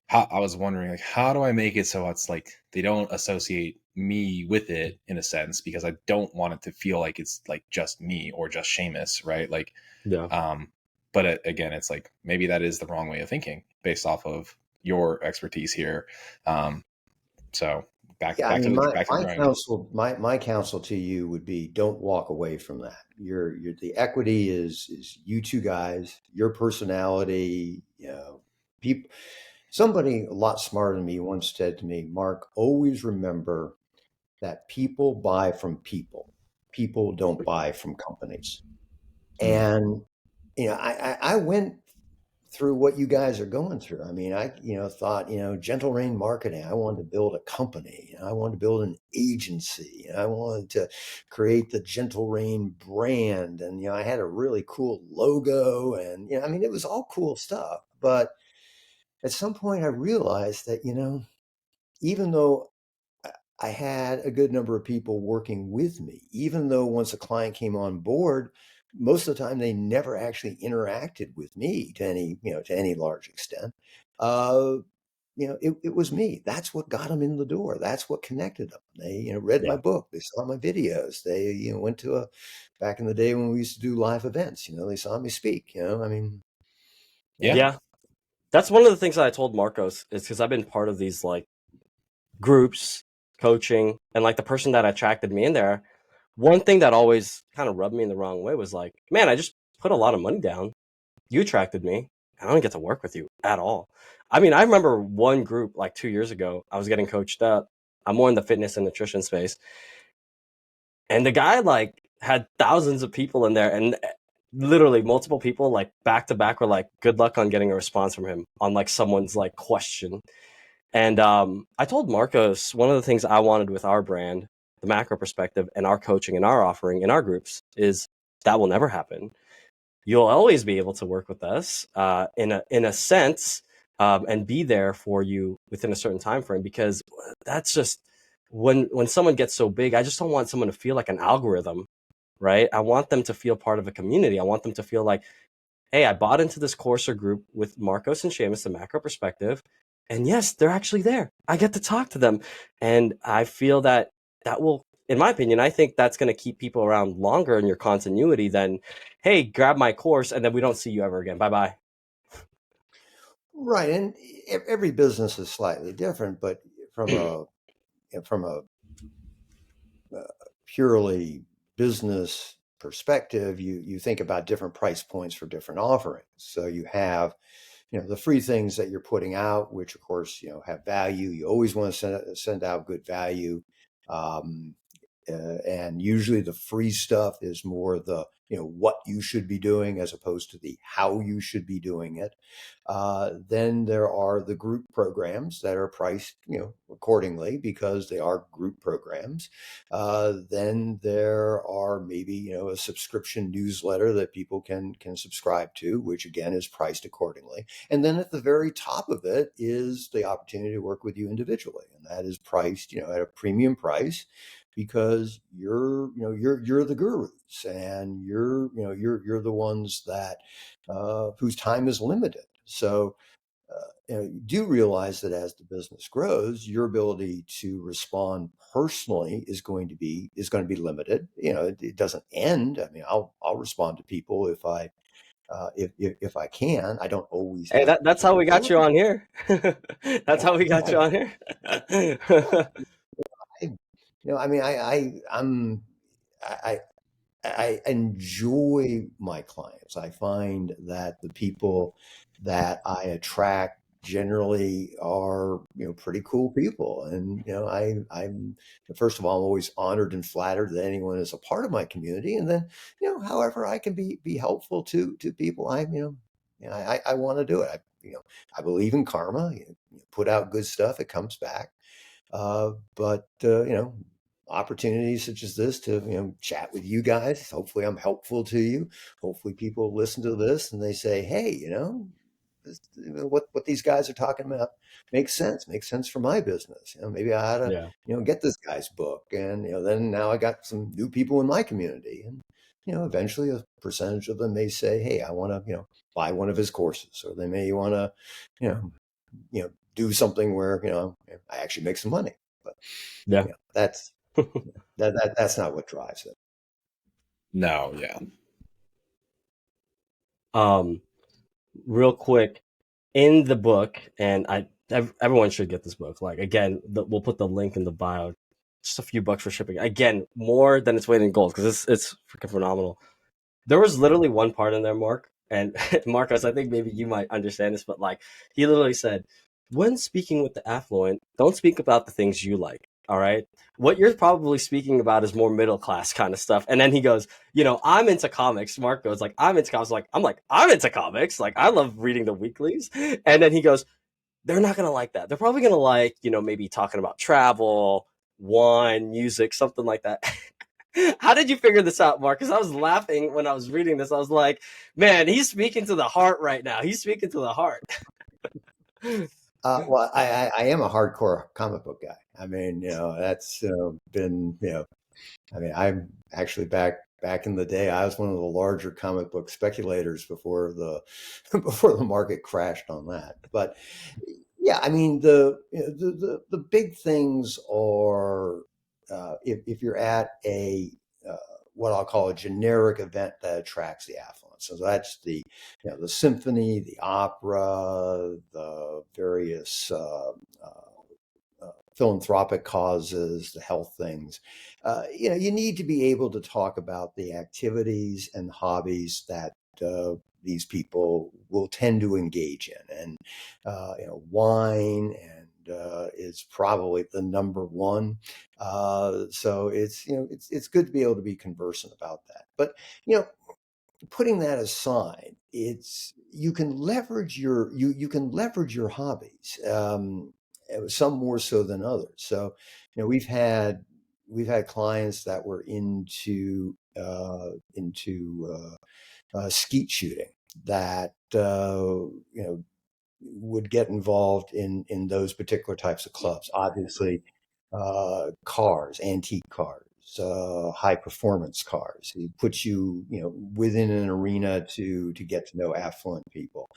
how I was wondering, like, how do I make it so it's like they don't associate me with it, in a sense, because I don't want it to feel like it's like just me or just Seamus, right? Like, Yeah. um, but again, it's like maybe that is the wrong way of thinking based off of your expertise here. Um, so yeah, I back to mean, my back to the my grind. counsel my counsel to you would be, don't walk away from that. Your the equity is you two guys, your personality. People. Somebody a lot smarter than me once said to me, Mark, always remember that people buy from people. People don't buy from companies. Mm. And I went through what you guys are going through. I mean, I thought, Gentle Rain Marketing. I wanted to build a company. I wanted to build an agency. I wanted to create the Gentle Rain brand, and I had a really cool logo, and I mean, it was all cool stuff. But at some point, I realized that even though I had a good number of people working with me, even though once a client came on board, most of the time they never actually interacted with me to any large extent. Uh, it was me. That's what got them in the door. That's what connected them. They, read my Yeah. book. They saw my videos. They, went to back in the day when we used to do live events. They saw me speak. I mean, Yeah. yeah. Yeah. That's one of the things that I told Marcos is because I've been part of these like groups, coaching, and like the person that attracted me in there. One thing that always kind of rubbed me in the wrong way was like, man, I just put a lot of money down. You attracted me. I don't get to work with you at all. I mean, I remember one group like 2 years ago, I was getting coached up. I'm more in the fitness and nutrition space. And the guy like had thousands of people in there and literally multiple people like back to back were like, good luck on getting a response from him on like someone's like question. And I told Marcos one of the things I wanted with our brand, the macro perspective, and our coaching and our offering in our groups is that will never happen. You'll always be able to work with us in a sense, and be there for you within a certain time frame, because that's just when someone gets so big, I just don't want someone to feel like an algorithm, right? I want them to feel part of a community. I want them to feel like, hey, I bought into this course or group with Marcos and Seamus, the macro perspective. And yes, they're actually there. I get to talk to them. And I feel that that will, in my opinion, I think that's going to keep people around longer in your continuity than, hey, grab my course and then we don't see you ever again. Bye bye. Right. And every business is slightly different, but from a from a purely business perspective, you think about different price points for different offerings. So you have, the free things that you're putting out, which of course, have value. You always want to send out good value. Um, and usually the free stuff is more the what you should be doing as opposed to the how you should be doing it. Then there are the group programs that are priced accordingly because they are group programs. Then there are maybe a subscription newsletter that people can subscribe to, which again is priced accordingly. And then at the very top of it is the opportunity to work with you individually, and that is priced at a premium price because you're the gurus, and you're the ones that whose time is limited. So you do realize that as the business grows, your ability to respond personally is going to be limited. It doesn't end. I mean, I'll respond to people if I can. I don't always Hey, have the that's how we got you capability. on here. That's how we got you on here. I mean, I I enjoy my clients. I find that the people that I attract generally are, pretty cool people. And, I'm first of all, I'm always honored and flattered that anyone is a part of my community. And then, however I can be helpful to people, I want to do it. I believe in karma. You put out good stuff, it comes back. But opportunities such as this to chat with you guys. Hopefully, I'm helpful to you. Hopefully, people listen to this and they say, "Hey, what these guys are talking about makes sense. Makes sense for my business. Maybe I ought to Yeah, get this guy's book." And then now I got some new people in my community, and eventually a percentage of them may say, "Hey, I want to buy one of his courses," or they may want to you know do something where I actually make some money. But yeah. that's that's not what drives it. No, yeah. Um, Real quick, in the book, and everyone should get this book. Like again, we'll put the link in the bio. Just a few bucks for shipping. Again, more than its weight in gold because it's freaking phenomenal. There was literally one part in there, Mark, and Marcos, I think maybe you might understand this, but like he literally said, when speaking with the affluent, don't speak about the things you like. All right. What you're probably speaking about is more middle class kind of stuff. And then he goes, I'm into comics. Mark goes, like, I'm into comics. I'm into comics. Like, I love reading the weeklies. And then he goes, they're not gonna like that. They're probably gonna like, maybe talking about travel, wine, music, something like that. How did you figure this out, Mark? Because I was laughing when I was reading this. I was like, man, he's speaking to the heart right now. He's speaking to the heart. Well, I am a hardcore comic book guy. I mean, that's been, I mean, I'm actually back in the day. I was one of the larger comic book speculators before the before the market crashed on that. But yeah, I mean, the big things are if you're at a what I'll call a generic event that attracts the affluent. So that's the symphony, the opera, the various philanthropic causes, the health things. You need to be able to talk about the activities and hobbies that these people will tend to engage in, and wine and is probably the number one. So it's good to be able to be conversant about that. But you know, putting that aside, it's you can leverage you can leverage your hobbies, some more so than others. So, we've had clients that were into skeet shooting that would get involved in those particular types of clubs. Obviously, cars, antique cars, high performance cars. It puts you, within an arena to get to know affluent people.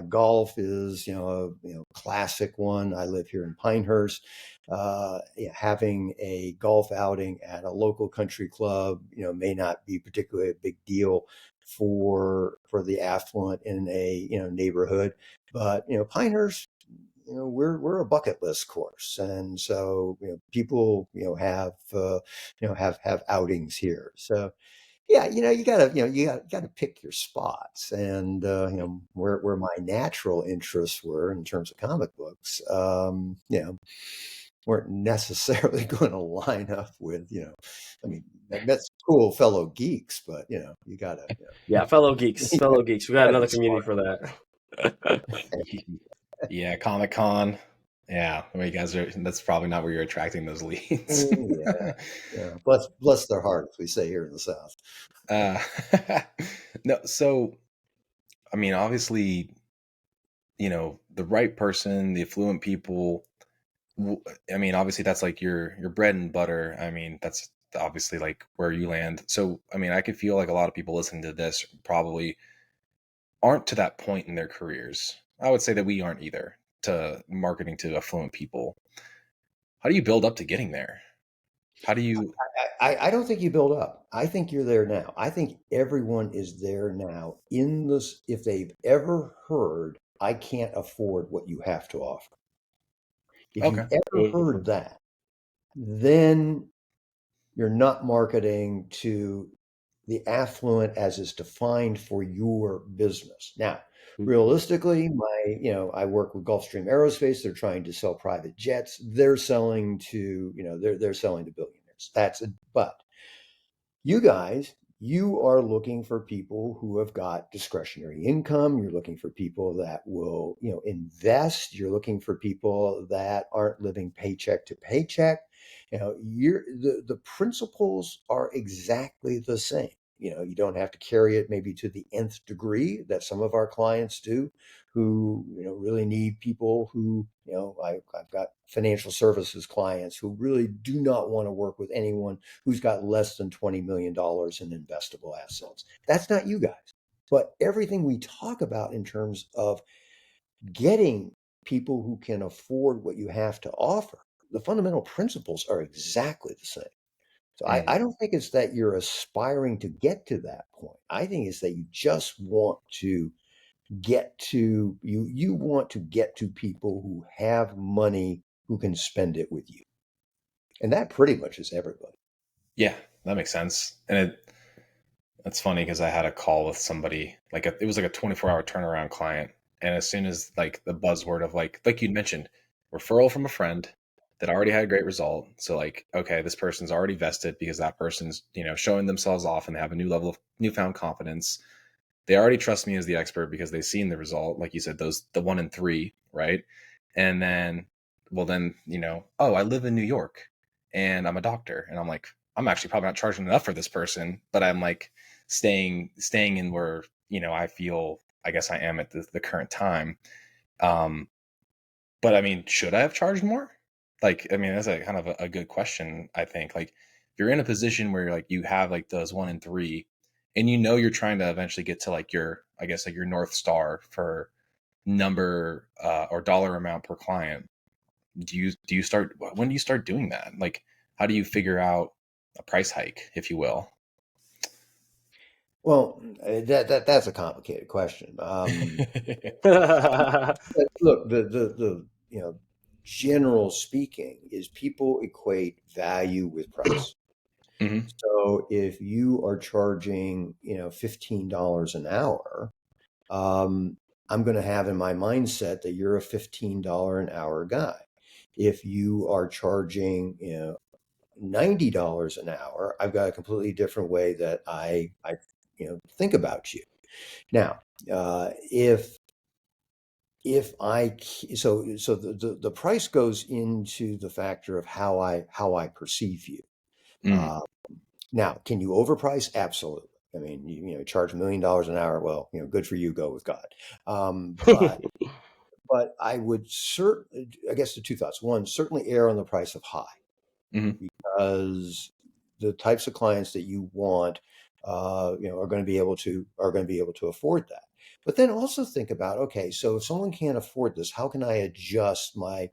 Golf is, a classic one. I live here in Pinehurst. Having a golf outing at a local country club, may not be particularly a big deal for the affluent in a neighborhood, but Pinehurst, we're a bucket list course, and so people have outings here. So yeah, you gotta pick your spots, and where my natural interests were in terms of comic books, weren't necessarily going to line up with I mean, that's cool fellow geeks, but you gotta Yeah, fellow geeks, you fellow geeks. We got gotta be another community smart. for that. Yeah, Comic Con. Yeah, where you guys are. That's probably not where you're attracting those leads. Yeah, yeah. Bless their heart, as we say here in the South. uh, no, so I mean, obviously, the right person, the affluent people. I mean, obviously, that's like your bread and butter. I mean, that's obviously like where you land. So, I mean, I could feel like a lot of people listening to this probably aren't to that point in their careers. I would say that we aren't either to marketing to affluent people. How do you build up to getting there? How do you? I don't think you build up. I think you're there now. I think everyone is there now in this. If they've ever heard, I can't afford what you have to offer. If you've Okay. ever heard that, then you're not marketing to the affluent as is defined for your business. Now, realistically, I work with Gulfstream Aerospace. They're trying to sell private jets. They're selling to, they're selling to billionaires. But you guys, you are looking for people who have got discretionary income. You're looking for people that will, invest. You're looking for people that aren't living paycheck to paycheck. The principles are exactly the same. You don't have to carry it maybe to the nth degree that some of our clients do, who really need people who I've got financial services clients who really do not want to work with anyone who's got less than $20 million in investable assets. That's not you guys. But everything we talk about in terms of getting people who can afford what you have to offer, the fundamental principles are exactly the same. So I Mm, don't think it's that you're aspiring to get to that point. I think it's that you just want to you want to get to people who have money who can spend it with you. And that pretty much is everybody. yeah, that makes sense. And that's funny because I had a call with somebody it was like a 24-hour turnaround client, and as soon as like the buzzword of like you mentioned, referral from a friend that already had a great result. So like, okay, this person's already vested because that person's showing themselves off and they have a new level of newfound confidence. They already trust me as the expert because they've seen the result, like you said, the 1 in 3, right? And then, well, then oh, I live in New York and I'm a doctor, and I'm like, I'm actually probably not charging enough for this person, but I'm like staying in where I feel I guess I am at the current time. Um, but I mean, should I have charged more? Like, I mean, that's a kind of a good question. I think like if you're in a position where like you have like those 1 in 3, and you're trying to eventually get to like your, I guess like your North Star for number or dollar amount per client. Do you start, when do you start doing that? Like, how do you figure out a price hike, if you will? Well, that's a complicated question. But look, the general speaking is people equate value with price. Hmm. So if you are charging, $15 an hour, um, I'm going to have in my mindset that you're a $15 an hour guy. If you are charging, $90 an hour, I've got a completely different way that I think about you. Now, if I so the price goes into the factor of how I perceive you. Mm. Uh, Now, can you overprice? Absolutely. I mean, charge $1 million an hour. Well, good for you. Go with God. But I would I guess the two thoughts. One, certainly err on the price of high, Hmm. because the types of clients that you want, are going to be able to afford that. But then also think about, okay, so if someone can't afford this, how can I adjust my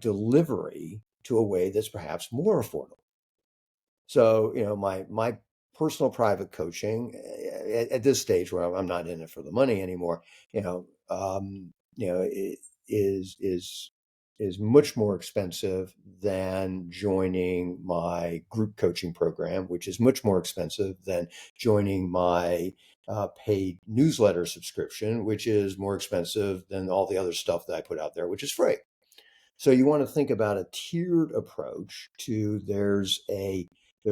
delivery to a way that's perhaps more affordable? So, my personal private coaching at this stage where I'm not in it for the money anymore, it is much more expensive than joining my group coaching program, which is much more expensive than joining my paid newsletter subscription, which is more expensive than all the other stuff that I put out there, which is free. So you want to think about a tiered approach to there's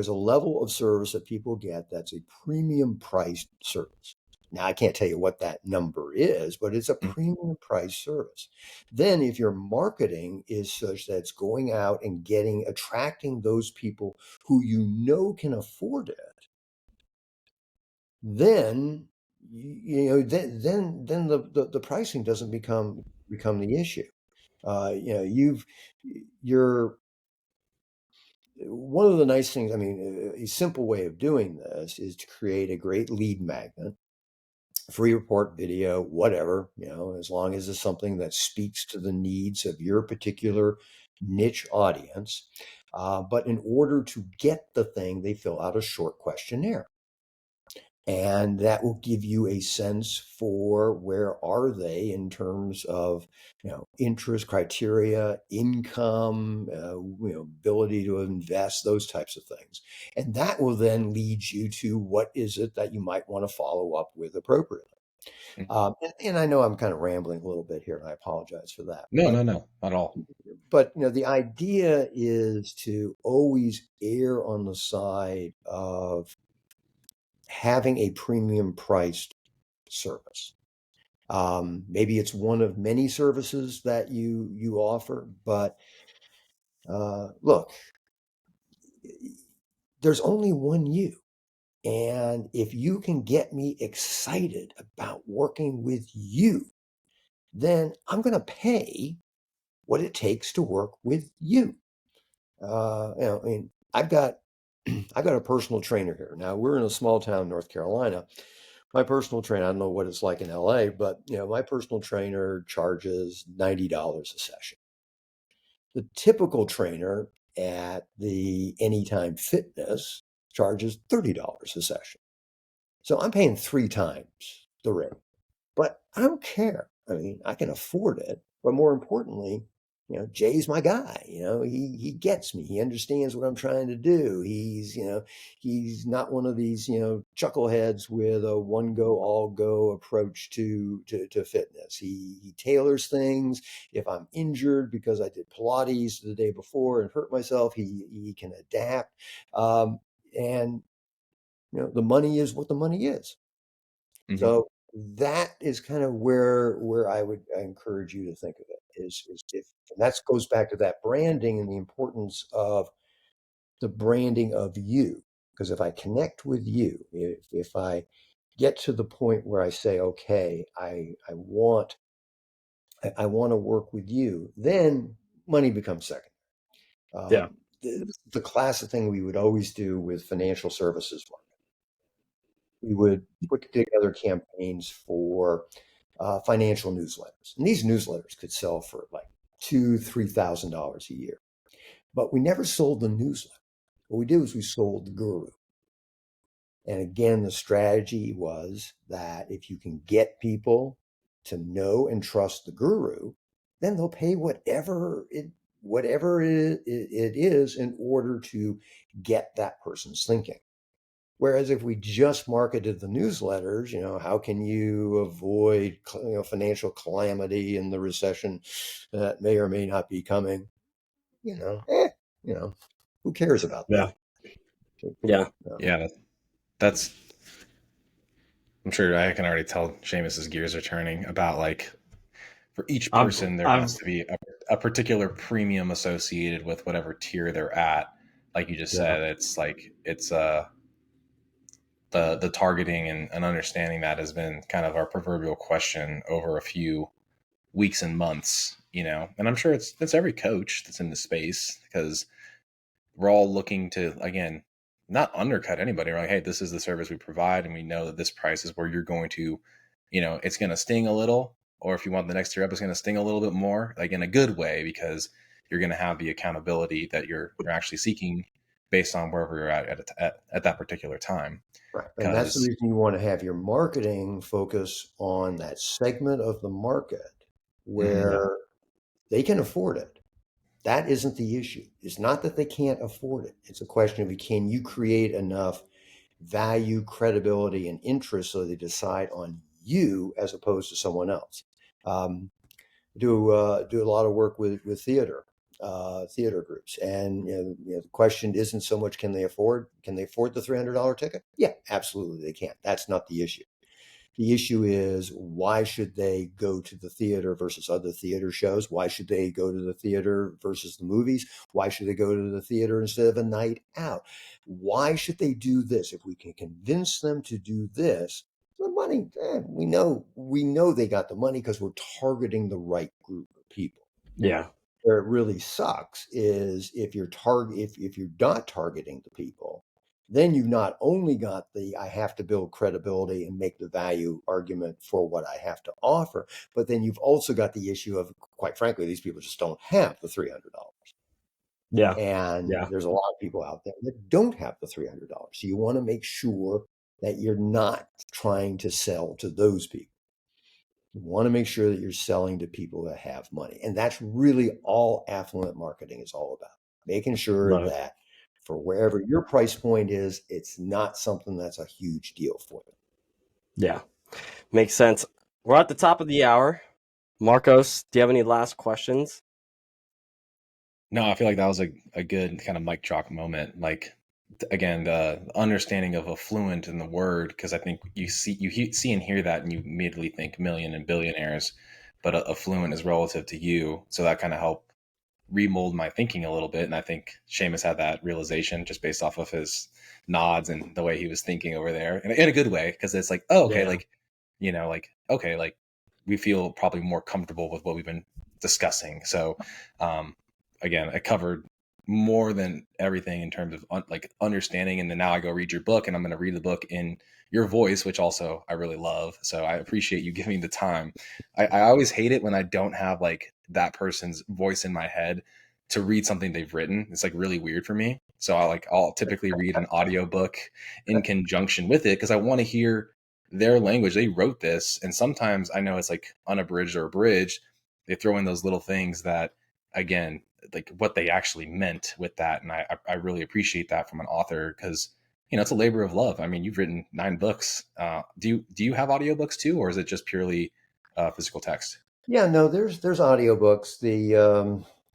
a level of service that people get that's a premium priced service. Now I can't tell you what that number is, but it's a premium price service. Then if your marketing is such that it's going out and attracting those people who can afford it, then then the pricing doesn't become the issue. You're one of the nice things. I mean, a simple way of doing this is to create a great lead magnet free report, video, whatever, as long as it's something that speaks to the needs of your particular niche audience. But in order to get the thing, they fill out a short questionnaire. And that will give you a sense for where are they in terms of, interest criteria, income, ability to invest, those types of things. And that will then lead you to what is it that you might want to follow up with appropriately. And I know I'm kind of rambling a little bit here, and I apologize for that. No, no, no, not at all. But the idea is to always err on the side of having a premium priced service. Maybe it's one of many services that you offer, but look, there's only one you. And if you can get me excited about working with you, then I'm going to pay what it takes to work with you. I mean, I've got a personal trainer here. Now we're in a small town, North Carolina. My personal trainer, I don't know what it's like in LA, but my personal trainer charges $90 a session. The typical trainer at the Anytime Fitness charges $30 a session. So I'm paying 3 times the rate. But I don't care. I mean, I can afford it. But more importantly, Jay's my guy. He gets me. He understands what I'm trying to do. He's not one of these, chuckleheads with a one go, all go approach to fitness. He tailors things. If I'm injured because I did Pilates the day before and hurt myself, he can adapt. And the money is what the money is. Mm-hmm. So that is kind of where I encourage you to think of it is if, and that goes back to that branding and the importance of the branding of you. Because if I connect with you, if I get to the point where I say, okay, I want to work with you, then money becomes second. Yeah. The classic thing we would always do with financial services, we would put together campaigns for financial newsletters, and these newsletters could sell for like $2,000-$3,000 a year. But we never sold the newsletter. What we did was we sold the guru. And again, the strategy was that if you can get people to know and trust the guru, then they'll pay whatever it is in order to get that person's thinking. Whereas if we just marketed the newsletters, how can you avoid financial calamity and the recession that may or may not be coming? You know, eh, who cares about that? Yeah. Yeah. Yeah, that's. I'm sure I can already tell Seamus's gears are turning about like for each person there I've has to be a particular premium associated with whatever tier they're at. Like you just yeah. said, it's like it's the targeting and understanding that has been kind of our proverbial question over a few weeks and months, and I'm sure it's every coach that's in the space because we're all looking to, again, not undercut anybody. We're like, hey, this is the service we provide, and we know that this price is where you're going to, it's going to sting a little, or if you want the next tier up, it's going to sting a little bit more, like in a good way, because you're going to have the accountability that you're actually seeking based on wherever you're at that particular time. Right. And that's the Because reason you want to have your marketing focus on that segment of the market Yeah. where they can afford it. That isn't the issue. It's not that they can't afford it. It's a question of can you create enough value, credibility, and interest so they decide on you as opposed to someone else. Um, do a lot of work with theater groups, and the question isn't so much can they afford the $300 ticket? Yeah, absolutely they can. That's not the issue. The issue is why should they go to the theater versus other theater shows? Why should they go to the theater versus the movies? Why should they go to the theater instead of a night out? Why should they do this? If we can convince them to do this, the money, we know they got the money because we're targeting the right group of people. Yeah. Where it really sucks is if you're not targeting the people, then you've not only got the I have to build credibility and make the value argument for what I have to offer, but then you've also got the issue of, quite frankly, these people just don't have the $300. Yeah. And Yeah. there's a lot of people out there that don't have the $300. So you want to make sure that you're not trying to sell to those people. You want to make sure that you're selling to people that have money. And that's really all affluent marketing is all about. Making sure Love it. that for wherever your price point is, it's not something that's a huge deal for them. Yeah. Makes sense. We're at the top of the hour. Marcos, do you have any last questions? No, I feel like that was a good kind of mic drop moment. Like, again, the understanding of affluent in the word, because I think see and hear that, and you immediately think million and billionaires, but affluent is relative to you. So that kind of helped remold my thinking a little bit. And I think Seamus had that realization just based off of his nods and the way he was thinking over there, in a good way, because it's like, oh, okay, Yeah. like, like, okay, like we feel probably more comfortable with what we've been discussing. So, um, again, I covered more than everything in terms of like understanding. And then now I go read your book, and I'm going to read the book in your voice, which also I really love. So I appreciate you giving the time. I always hate it when I don't have like that person's voice in my head to read something they've written. It's like really weird for me. So I'll typically read an audiobook in conjunction with it, because I want to hear their language. They wrote this, and sometimes I know it's like unabridged or abridged. They throw in those little things that, again, like what they actually meant with that. And I really appreciate that from an author, because it's a labor of love. I mean, you've written 9 books. Do you have audiobooks too, or is it just purely physical text? Yeah, no, there's audiobooks.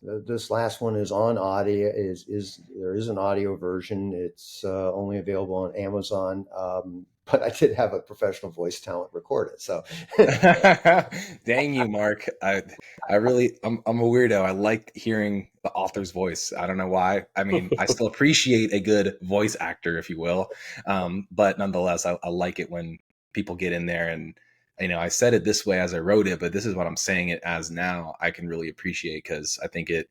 This last one is on audio. Is There is an audio version. It's only available on Amazon. But I did have a professional voice talent record it. So Dang you, Mark. I really, I'm a weirdo. I like hearing the author's voice. I don't know why. I mean, I still appreciate a good voice actor, if you will. But nonetheless, I like it when people get in there and, I said it this way as I wrote it, but this is what I'm saying it as now. I can really appreciate, because I think it,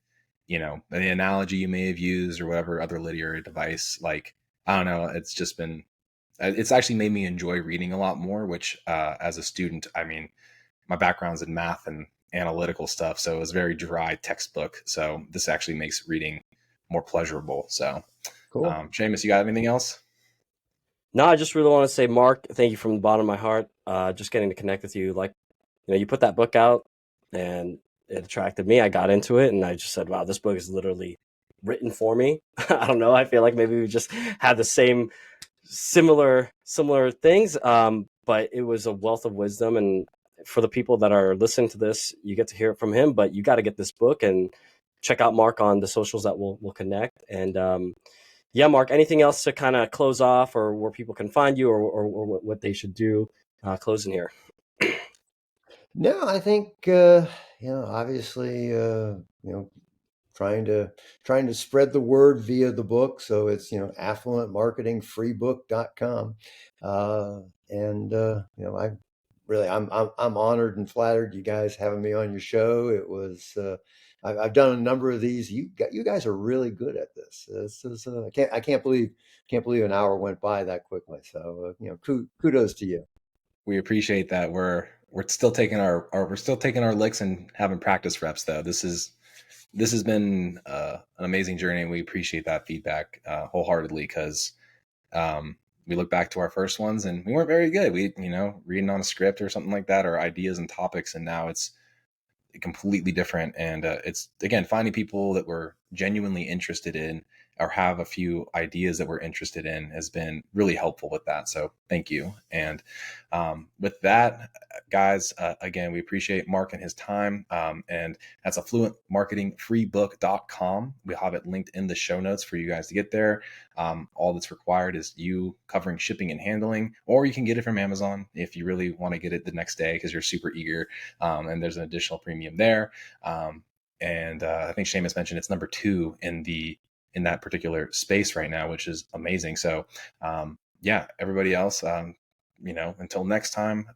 the analogy you may have used or whatever other literary device, like, I don't know, it's actually made me enjoy reading a lot more, which, as a student, I mean, my background's in math and analytical stuff, so it was very dry textbook. So this actually makes reading more pleasurable. So, cool. Seamus, you got anything else? No, I just really want to say, Mark, thank you from the bottom of my heart. Just getting to connect with you. Like, you put that book out and it attracted me. I got into it and I just said, wow, this book is literally written for me. I don't know. I feel like maybe we just had the same similar things. But it was a wealth of wisdom. And for the people that are listening to this, you get to hear it from him, but you got to get this book and check out Mark on the socials that we'll connect. And, yeah, Mark, anything else to kind of close off, or where people can find you, or what they should do closing here? No, I think obviously, trying to spread the word via the book. So it's affluentmarketingfreebook.com. And I really I'm honored and flattered you guys having me on your show. It was I've done a number of these. You guys are really good at this. This is I can't believe an hour went by that quickly. So kudos to you. We appreciate that. We're still taking we're still taking our licks and having practice reps, though. This has been an amazing journey, and we appreciate that feedback wholeheartedly, because we look back to our first ones and we weren't very good. We, reading on a script or something like that, or ideas and topics, and now it's completely different. And it's, again, finding people that we're genuinely interested in, or have a few ideas that we're interested in, has been really helpful with that. So thank you. And with that, guys, again, we appreciate Mark and his time. And that's affluentmarketingfreebook.com. We'll have it linked in the show notes for you guys to get there. All that's required is you covering shipping and handling, or you can get it from Amazon if you really want to get it the next day because you're super eager. And there's an additional premium there. And I think Seamus mentioned it's number 2 in that particular space right now, which is amazing. So yeah, everybody else, until next time,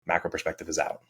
Macro Perspective is out.